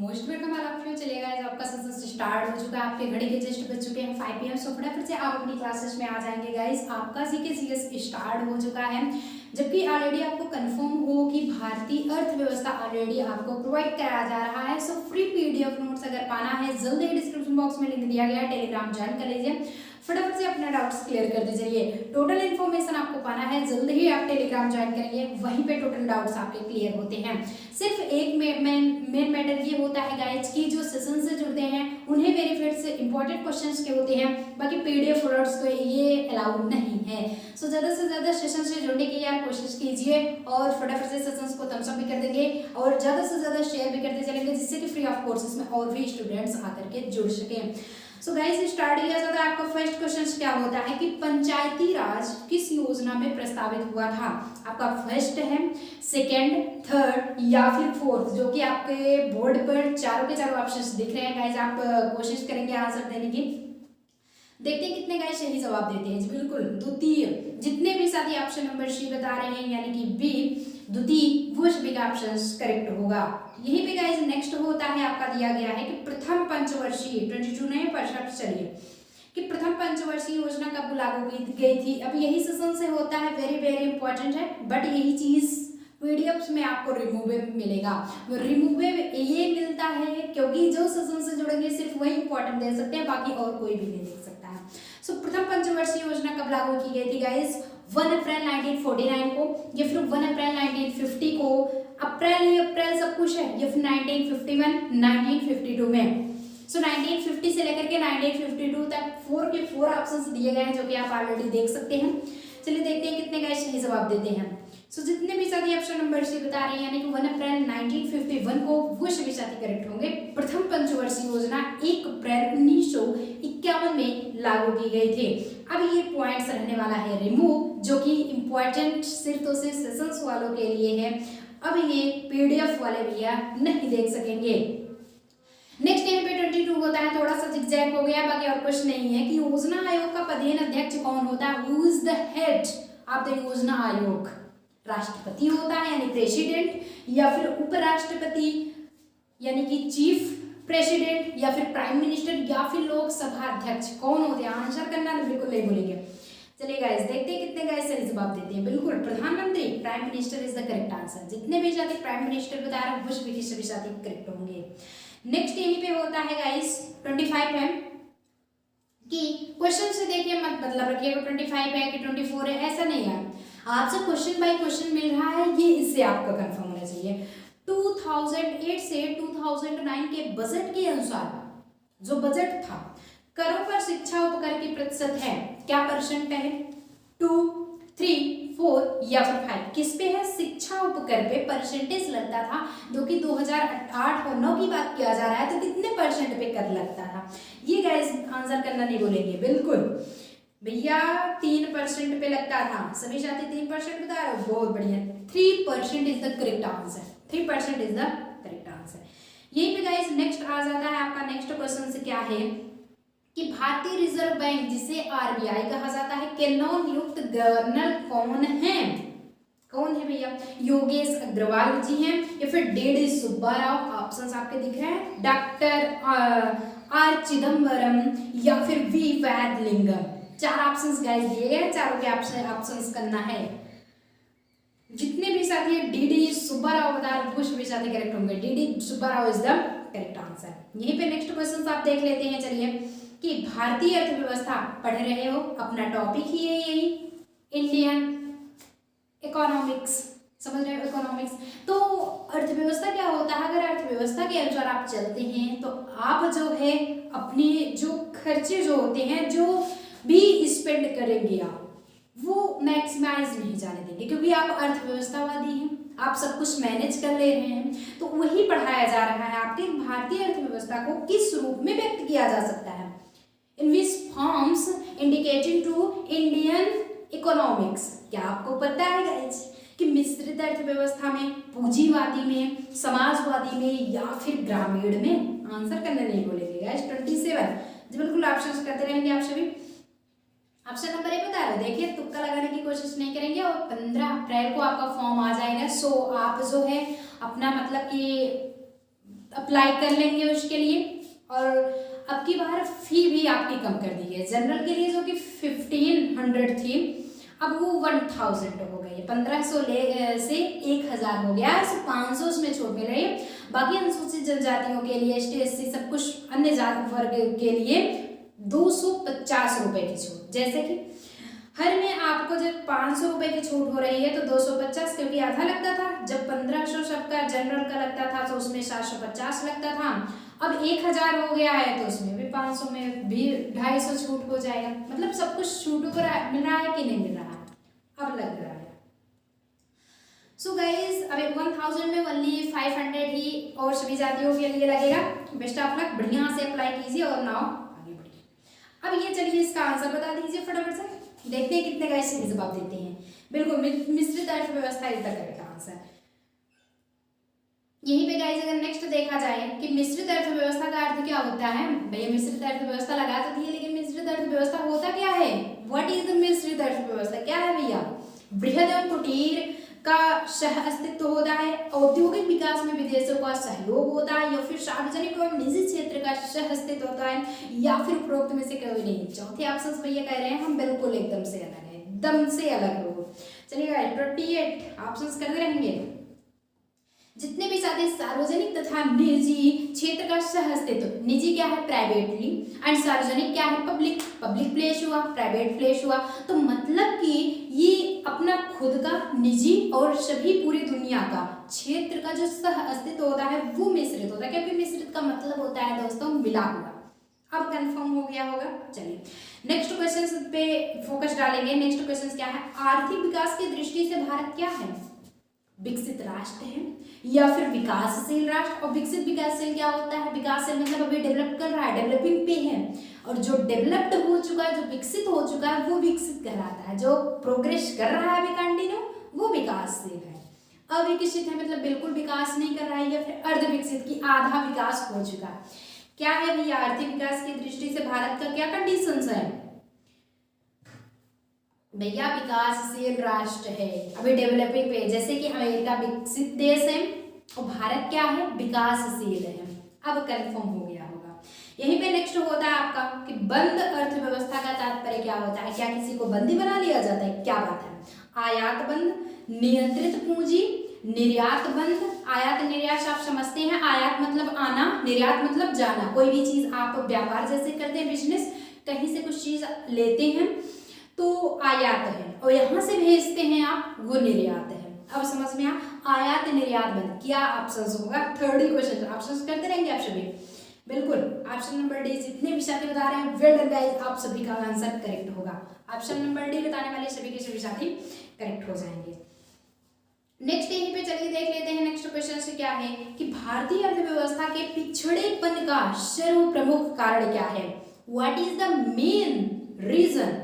Most welcome all of you. चलिएगा आपका session start हो चुका है, आपके घड़ी के जस्ट बज चुके हैं 5 PM। सो फटाफट से आप अपनी क्लासेस में आ जाएंगे गाइस। आपका जीके सीएस स्टार्ट हो चुका है, जबकि ऑलरेडी आपको कंफर्म हो कि भारतीय अर्थव्यवस्था ऑलरेडी आपको प्रोवाइड कराया जा रहा है। सो फ्री पीडीएफ नोट्स अगर पाना है जल्दी ही डिस्क्रिप्शन बॉक्स में लिंक दिया गया है, टेलीग्राम ज्वाइन कर लीजिए। फटाफट से अपना डाउट्स क्लियर कर दीजिए। टोटल इन्फॉर्मेशन आपको पाना है, जल्दी ही आप टेलीग्राम ज्वाइन करेंगे, वहीं पे टोटल डाउट्स आपके क्लियर होते हैं। सिर्फ एक मेन मैटर ये होता है गाइज कि जो सेशन से जुड़ते हैं उन्हें बेनिफिट्स इंपॉर्टेंट क्वेश्चंस के होते हैं, बाकी पीडीएफ नोट्स तो ये अलाउड नहीं है। सो ज़्यादा से ज़्यादा सेशन से जुड़ने की यार कोशिश कीजिए और फटाफट से सेशंस को थम्स अप भी कर देंगे और ज़्यादा से ज़्यादा शेयर भी करते चलेंगे, जिससे कि फ्री ऑफ कोर्सेज में और भी स्टूडेंट्स आकर के जुड़ सकें। सो गाइस स्टार्ट किया जाता है। आपका फर्स्ट क्वेश्चन क्या होता है कि पंचायती राज किस योजना में प्रस्तावित हुआ था। आपका फर्स्ट है, सेकंड, थर्ड या फिर फोर्थ, जो कि आपके बोर्ड पर चारों के चारों ऑप्शंस दिख रहे हैं गाइस। आप कोशिश करेंगे आंसर देने की, देखते हैं कितने गाइस सही जवाब देते हैं। बिल्कुल द्वितीय, जितने भी साथी ऑप्शन नंबर सी बता रहे हैं यानी कि बी द्वितीय, वो सभी का ऑप्शन करेक्ट होगा। यहीं पे गाइस नेक्स्ट होता है आपका दिया गया है कि प्रथम पंचवर्षीय 22 नहीं परसेंट, चलिए कि प्रथम पंचवर्षीय योजना कब लागू की गई थी। अब यही सेशन से होता है, वेरी वेरी इंपॉर्टेंट है, बट यही चीज पीडीएफ में आपको रिमूवेबल मिलेगा। रिमूवेबल ये मिलता है क्योंकि जो सेशन से जुड़ेंगे सिर्फ वही इंपॉर्टेंट दे सकते हैं, बाकी और कोई भी नहीं देख सकता है। सो प्रथम पंचवर्षीय योजना कब लागू की गई थी गाइस? 1 अप्रैल 1949 को, या फिर 1 अप्रैल 1950 को। अप्रैल सब कुछ है, या फिर 1951, 1952 में। सो 1950 से लेकर के 1952 तक 4 के 4 ऑप्शंस दिए गए हैं, जो कि आप ऑलरेडी देख सकते हैं। चलिए देखते हैं कितने गाइस सही जवाब देते हैं। सो जितने भी साथी ऑप्शन नंबर से बता रहे हैं यानी कि 1 अप्रैल 1951 को, वो सभी साथी करेक्ट होंगे। प्रथम पंचवर्षीय योजना 1 अप्रैल 1951 में लागू की गई थी। अब ये पॉइंट्स रहने वाला है रिमूव, जो कि इंपॉर्टेंट सिर्फ तो सिर्फ सेशंस वालों के लिए है। अब ये पीडीएफ वाले भैया नहीं देख सकेंगे। नेक्स्ट यहाँ पे 22 होता है, थोड़ा सा जिगजैग हो गया, बाकी और कुछ नहीं है कि योजना आयोग का पदेन अध्यक्ष कौन होता है। Who is the head of the योजना आयोग? राष्ट्रपति होता है यानी प्रेसिडेंट, या फिर उपराष्ट्रपति यानी कि चीफ प्रेसिडेंट, या फिर प्राइम मिनिस्टर, या फिर लोकसभा अध्यक्ष। कौन होते हैं? आंसर करना बिल्कुल नहीं भूलेंगे। चलिए गाइस देखते हैं कितने गाइस सही जवाब देते हैं। बिल्कुल प्रधानमंत्री, prime minister is the correct answer. जितने भी साथी प्राइम मिनिस्टर बता रहे हैं वो सभी साथी करेक्ट होंगे। नेक्स्ट यहीं पे होता है गाइस 25 है कि क्वेश्चन से देखिए मत मतलब रखिएगा 25 है कि 24 है, ऐसा नहीं है। आपसे क्वेश्चन बाय क्वेश्चन मिल रहा है, ये इससे आपका कंफर्म होना चाहिए। 2008 से 2009 के बजट के अनुसार जो बजट था, करों पर शिक्षा उपकर की प्रतिशत है, क्या परसेंट है? 2, 3, 4 या फिर 5? किस पे है? शिक्षा उपकर पे परसेंटेज लगता था, जो कि 2008 और 9 की बात किया जा रहा है, तो कितने परसेंट पे कर लगता था? ये गाइस आंसर करना नहीं बोलेंगे। बिल्कुल भैया 3% पे लगता था। सभी साथी 3% बता रहे हो, बहुत बढ़िया। 3% is the correct answer. 3% is the correct answer. यही पे गाइस नेक्स्ट आ जाता है आपका नेक्स्ट क्वेश्चन से क्या है कि भारतीय रिजर्व बैंक, जिसे आरबीआई कहा जाता है, के नव नियुक्त गवर्नर कौन है? कौन है भैया? योगेश अग्रवाल जी हैं, या फिर डी सुब्बा राव? ऑप्शंस आपके दिख रहे हैं, डॉक्टर आर चिदम्बरम, या फिर वी वैद्यलिंगम। 4 ऑप्शंस गाइस दिए गए, चारों के ऑप्शंस करना है। जितने भी साथी डी सुब्बा राव बता रहे वो सभी साथी करेक्ट होंगे। D Subba Rao is the correct answer. यहीं पे नेक्स्ट क्वेश्चन आप देख लेते हैं। चलिए कि भारतीय अर्थव्यवस्था पढ़ रहे हो, अपना टॉपिक ही है यही, इंडियन इकोनॉमिक्स, समझ रहे हो? इकोनॉमिक्स तो अर्थव्यवस्था क्या होता है? अगर अर्थव्यवस्था के अनुसार आप चलते हैं तो आप जो है अपने जो खर्चे जो होते हैं, जो भी स्पेंड करेंगे वो मैक्सिमाइज नहीं जाने देंगे, क्योंकि आप अर्थव्यवस्थावादी हैं, आप सब कुछ मैनेज कर ले रहे हैं। तो वही पढ़ाया जा रहा है आपके भारतीय अर्थव्यवस्था को किस रूप में व्यक्त किया जा सकता है, in which forms indicating to Indian economics. क्या आपको पता है गाइस कि मिश्रित अर्थव्यवस्था में, पूंजीवादी में, समाजवादी में, या फिर ग्रामीण में? आंसर करना नहीं बोलेंगे गाइस। 27 जी बिल्कुल ऑप्शन करते रहेंगे आप सभी। ऑप्शन नंबर 1 बता रहे हो, देखिए तुक्का लगाने की कोशिश नहीं करेंगे। और 15 अप्रैल को आपका फॉर्म आ जाएगा। सो आप जो है अपना मतलब कि अप्लाई कर लेंगे उसके लिए। और अब की बार फी भी आपकी कम कर दी है। जनरल के लिए जो कि 1500 थी, अब वो 1000 हो गई है। 1500 से 1000 हो गया है। 500 उसमें छूट मिल रही है। बाकी अनुसूचित जनजातियों के लिए, ST SC सब कुछ अन्य जाति वर्ग के लिए 250 रुपए की छूट। जैसे कि हर में आपको जब 500 रुपए की छूट हो रही है तो 250, क्योंकि आधा लगता था। जब 1500 सबका जनरल का लगता था तो उसमें 750 लगता था। अब 1000 हो गया है तो उसमें भी 500 में भी 250 छूट हो जाएगा। मतलब सब कुछ छूट मिल रहा है कि नहीं मिल रहा है, अब लग रहा है। सो गाइज अब 1000 में ओनली 500 ही और सभी जातियों के लिए लगेगा। बेस्ट ऑफ लक, बढ़िया से अप्लाई कीजिए और नाउ आगे बढ़िए। अब ये चलिए इसका आंसर बता दीजिए फटाफट से, देखते हैं कितने गाइस सही जवाब देते हैं। बिल्कुल मिश्रित अर्थव्यवस्था इसका करेक्ट आंसर। यहीं पे गाइस अगर नेक्स्ट देखा जाए कि मिश्रित अर्थव्यवस्था का अर्थ क्या होता है। भैया मिश्रित अर्थव्यवस्था लगा तो दिए, लेकिन मिश्रित अर्थव्यवस्था होता क्या है? व्हाट इज द मिश्रित अर्थव्यवस्था? क्या है भैया? बृहद एवं कुटीर का सह अस्तित्व होता है, औद्योगिक विकास में विदेशों का सहयोग होता है, या फिर सार्वजनिक और निजी क्षेत्र का सह अस्तित्व होता है, या फिर उपरोक्त में से कोई नहीं। चौथे ऑप्शन भैया कह रहे हैं हम बिल्कुल एकदम से अलग है, एकदम से अलग हो। चलिए 28 ऑप्शंस करते रहेंगे। जितने भी साथी सार्वजनिक तथा निजी क्षेत्र का सह अस्तित्व, निजी क्या है? प्राइवेटली, एंड सार्वजनिक क्या है? पब्लिक। पब्लिक प्लेस हुआ, प्राइवेट प्लेस हुआ, तो मतलब कि ये अपना खुद का निजी और सभी पूरी दुनिया का क्षेत्र का जो सह अस्तित्व होता है वो मिश्रित होता है, क्योंकि मिश्रित का मतलब होता है दोस्तों मिला हुआ। अब कंफर्म हो गया होगा। चलिए नेक्स्ट क्वेश्चन पे फोकस डालेंगे। नेक्स्ट क्वेश्चन क्या है? आर्थिक विकास की दृष्टि से भारत क्या है? विकसित राष्ट्र है या फिर विकासशील राष्ट्र? और विकसित विकासशील क्या होता है? विकासशील मतलब अभी डेवलप कर रहा है, डेवलपिंग पे है, और जो डेवलप्ड हो चुका है, जो विकसित हो चुका है वो विकसित कहलाता है। जो प्रोग्रेस कर रहा है अभी कंटिन्यू वो विकासशील है। अविकसित है मतलब बिल्कुल विकास नहीं कर रहा है, या फिर अर्ध विकसित की आधा विकास हो चुका है। क्या है भैया? आर्थिक विकास की दृष्टि से भारत का क्या कंडीशंस है? भैया विकासशील राष्ट्र है, अभी डेवलपिंग पे। जैसे कि अमेरिका विकसित देश है और भारत क्या है? विकासशील है। अब कंफर्म हो गया होगा। यहीं पे नेक्स्ट होता है आपका कि बंद अर्थव्यवस्था का तात्पर्य क्या होता है? क्या किसी को बंदी बना लिया जाता है? क्या बात है? आयात बंद, नियंत्रित पूंजी, निर्यात बंद। आयात निर्यात आप समझते हैं, आयात मतलब आना, निर्यात मतलब जाना। कोई भी चीज आप व्यापार जैसे करते हैं, बिजनेस, कहीं से कुछ चीज लेते हैं तो आयात है, और यहाँ से भेजते हैं आप, वो निर्यात है। अब समझ में आयात निर्यात बंद। क्या ऑप्शन होगा? थर्ड ही क्वेश्चन। ऑप्शन करते रहेंगे आप सभी। बिल्कुल ऑप्शन नंबर डी। जितने भी साथी बता रहे हैं वेल डन गाइस, आप सभी का आंसर करेक्ट होगा। ऑप्शन नंबर डी बताने वाले सभी के सभी साथी करेक्ट हो जाएंगे। नेक्स्ट यहीं पे चलिए देख लेते हैं नेक्स्ट क्वेश्चन से क्या है कि भारतीय अर्थव्यवस्था के पिछड़ेपन का सर्व प्रमुख कारण क्या है? What is the main reason?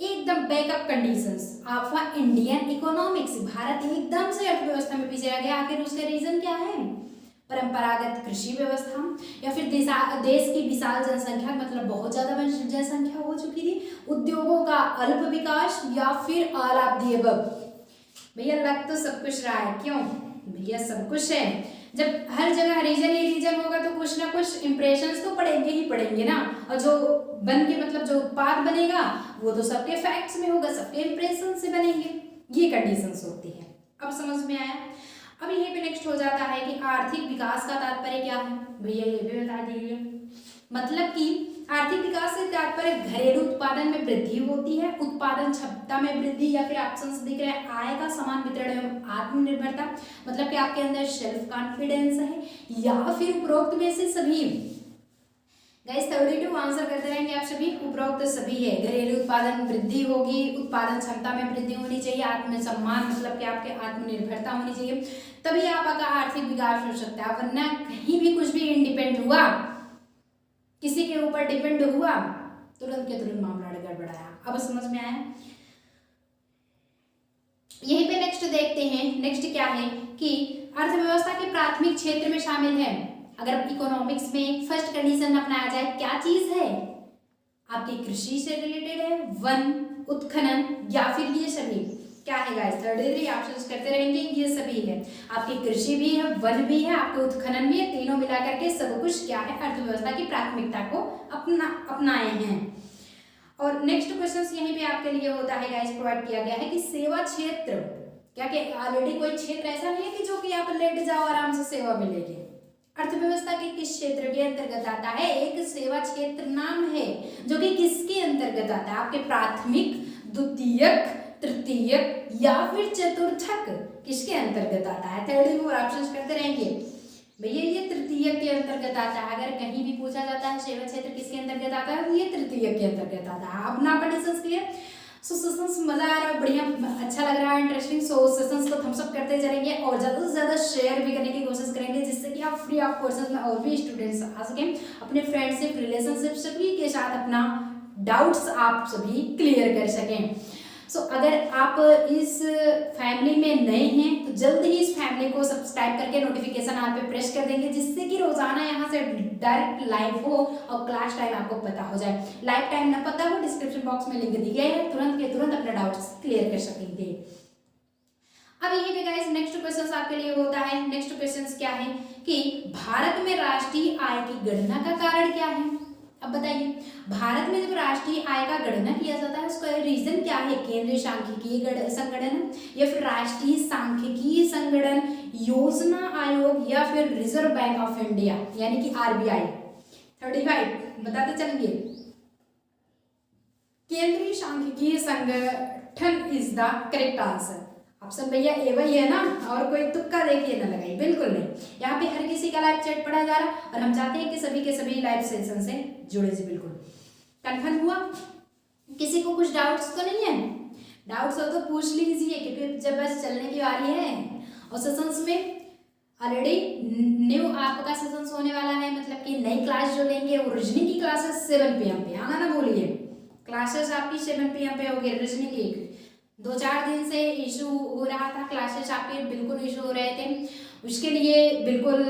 एकदम backup conditions of Indian economics. भारत एकदम से अर्थव्यवस्था में पीछे आ गया, आखिर उसका रीजन क्या है? परंपरागत कृषि व्यवस्था, या फिर देश की विशाल जनसंख्या, मतलब बहुत ज्यादा जनसंख्या हो चुकी थी, उद्योगों का अल्प विकास, या फिर ऑल ऑफ द अबव। भैया लग तो सब कुछ रहा है, क्यों भैया? सब कुछ है। जब हर जगह रीजन ही रीजन होगा तो कुछ ना कुछ इंप्रेशंस तो पड़ेंगे ही पड़ेंगे ना, और जो बन के मतलब जो उत्पाद बनेगा वो तो सबके फैक्ट्स में होगा, सबके इंप्रेशन से बनेंगे। ये कंडीशंस होती है। अब समझ में आया? अब यहीं पे नेक्स्ट हो जाता है कि आर्थिक विकास का तात्पर्य क्या है? भैया ये भी बता दीजिए। मतलब कि आर्थिक विकास से तात्पर्य घरेलू उत्पादन में वृद्धि होती है, उत्पादन क्षमता में वृद्धि, या फिर ऑप्शंस दिख रहे हैं आय का समान वितरण एवं आत्मनिर्भरता, मतलब कि आपके अंदर सेल्फ कॉन्फिडेंस है, या फिर उपरोक्त में से सभी। गाइस 32 आंसर करते रहेंगे आप सभी। उपरोक्त सभी है। घरेलू उत्पादन वृद्धि होगी, उत्पादन क्षमता में वृद्धि होनी चाहिए, आत्मसम्मान मतलब कि आपके आत्मनिर्भरता होनी चाहिए, तभी आपका आर्थिक विकास हो सकता है। वरना कहीं भी कुछ भी इंडिपेंडेंट हुआ, किसी के ऊपर डिपेंड हुआ, तुरंत के तुरंत मामला गड़बड़ाया। अब समझ में आया? यहीं पे नेक्स्ट देखते हैं। नेक्स्ट क्या है कि अर्थव्यवस्था के प्राथमिक क्षेत्र में शामिल है। अगर इकोनॉमिक्स में फर्स्ट कंडीशन अपनाया जाए, क्या चीज है? आपकी कृषि से रिलेटेड है, वन, उत्खनन, या फिर ये सभी क्या है गाइस, 33 ऑप्शंस करते रहेंगे, ये सभी है आपकी कृषि भी है, वन भी है, आपके उत्खनन भी है, तीनों मिला करके सब कुछ क्या है अर्थव्यवस्था की प्राथमिकता को अपनाए हैं। और नेक्स्ट क्वेश्चन यहीं पे आपके लिए होता है गाइस, प्रोवाइड किया गया है कि सेवा क्षेत्र क्या कि ऑलरेडी कोई क्षेत्र ऐसा नहीं है कि जो कि आप लेट जाओ आराम से सेवा मिलेगी। अर्थव्यवस्था के किस क्षेत्र के अंतर्गत आता है? एक सेवा क्षेत्र नाम है जो कि किसके अंतर्गत आता है? आपके प्राथमिक, द्वितीयक, तृतीयक या फिर चतुर्थक किसके अंतर्गत आता है? 34 ऑप्शंस करते रहेंगे भैया, ये तृतीयक के अंतर्गत आता है। अगर कहीं भी पूछा जाता है सेवा क्षेत्र किसके अंतर्गत आता है, तो ये तृतीयक के अंतर्गत आता है। अपना डिस्कस क्लियर। सो सेशंस मजा आ रहा है, बढ़िया, अच्छा लग रहा है, इंटरेस्टिंग। सो सेशंस को थम्स अप करते चलेंगे और ज़्यादा से ज़्यादा शेयर भी करने की कोशिश करेंगे, जिससे कि आप फ्री ऑफ कोर्सेज में और भी स्टूडेंट्स आ सकें, अपने फ्रेंडशिप, रिलेशनशिप सभी के साथ अपना डाउट्स आप सभी क्लियर कर सकें। सो अगर आप इस फैमिली में नए हैं तो जल्द ही इस फैमिली को सब्सक्राइब करके नोटिफिकेशन ऑल पे प्रेस कर देंगे, जिससे कि रोजाना यहाँ से डायरेक्ट लाइव हो और क्लास टाइम आपको पता हो जाए। लाइव टाइम ना पता हो, डिस्क्रिप्शन बॉक्स में लिंक दी गई है, तुरंत के तुरंत अपना डाउट्स क्लियर कर सकेंगे। अब यही पे गाइस नेक्स्ट क्वेश्चन आपके लिए होता है। नेक्स्ट क्वेश्चन क्या है कि भारत में राष्ट्रीय आय की गणना का कारण क्या है? अब बताइए, भारत में जब राष्ट्रीय आय का गणना किया जाता है उसका रीजन क्या है? केंद्रीय सांख्यिकीय संगठन या फिर राष्ट्रीय सांख्यिकीय संगठन, योजना आयोग या फिर रिजर्व बैंक ऑफ इंडिया यानी कि आरबीआई। 35 बताते चलेंगे। केंद्रीय सांख्यिकीय संगठन is the correct answer. Option भैया ए वही है ना, और कोई तुक्का देखिए ना लगाइए, बिल्कुल नहीं। यहाँ पे हर किसी का लाइव चैट पढ़ा जा रहा है और हम चाहते हैं कि सभी के सभी लाइव सेशन से जुड़े जी। बिल्कुल कंफर्म हुआ? किसी को कुछ डाउट्स तो नहीं है? डाउट्स हो तो पूछ लीजिए, क्योंकि जब बस चलने की बारी है। और सेशंस में ऑलरेडी न्यू आपका सेशंस होने वाला है, मतलब कि नई क्लास जो लेंगे वो रीजनिंग की क्लासेस 7 PM पे, आना ना भूलिए। क्लासेस आपकी 7 PM पे होगी रीजनिंग की। 2-4 दिन से इशू हो रहा था, क्लासेस आपके बिल्कुल इशू हो रहे थे, उसके लिए बिल्कुल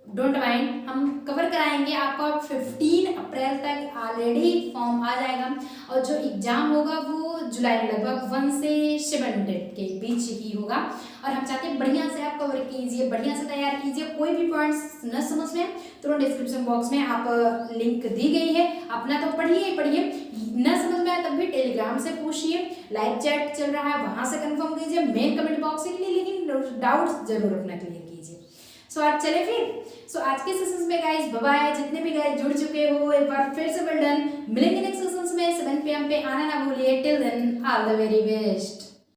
डोंट माइंड, हम कवर कराएंगे। आपका 15 अप्रैल तक ऑलरेडी फॉर्म आ जाएगा और जो एग्जाम होगा वो जुलाई में लगभग 1 से 7 डेट के बीच ही होगा। और हम चाहते हैं बढ़िया से आप कवर कीजिए, बढ़िया से तैयार कीजिए। कोई भी पॉइंट्स न समझ में तुरंत डिस्क्रिप्शन बॉक्स में आप लिंक दी गई है, अपना तो पढ़िए, न समझ में आए तब भी टेलीग्राम से पूछिए, लाइव चैट चल रहा है वहां से कंफर्म कीजिए, मेन कमेंट बॉक्स से लिए, लेकिन डाउट्स जरूर अपना क्लियर कीजिए। सो आज चले फिर। सो आज के सेशंस में गाइस बाय, जितने भी गाइस जुड़ चुके हो एक बार फिर से वेल डन। मिलेंगे नेक्स्ट सेशंस में 7 PM पे, आना ना भूलिए। Till then all the very best.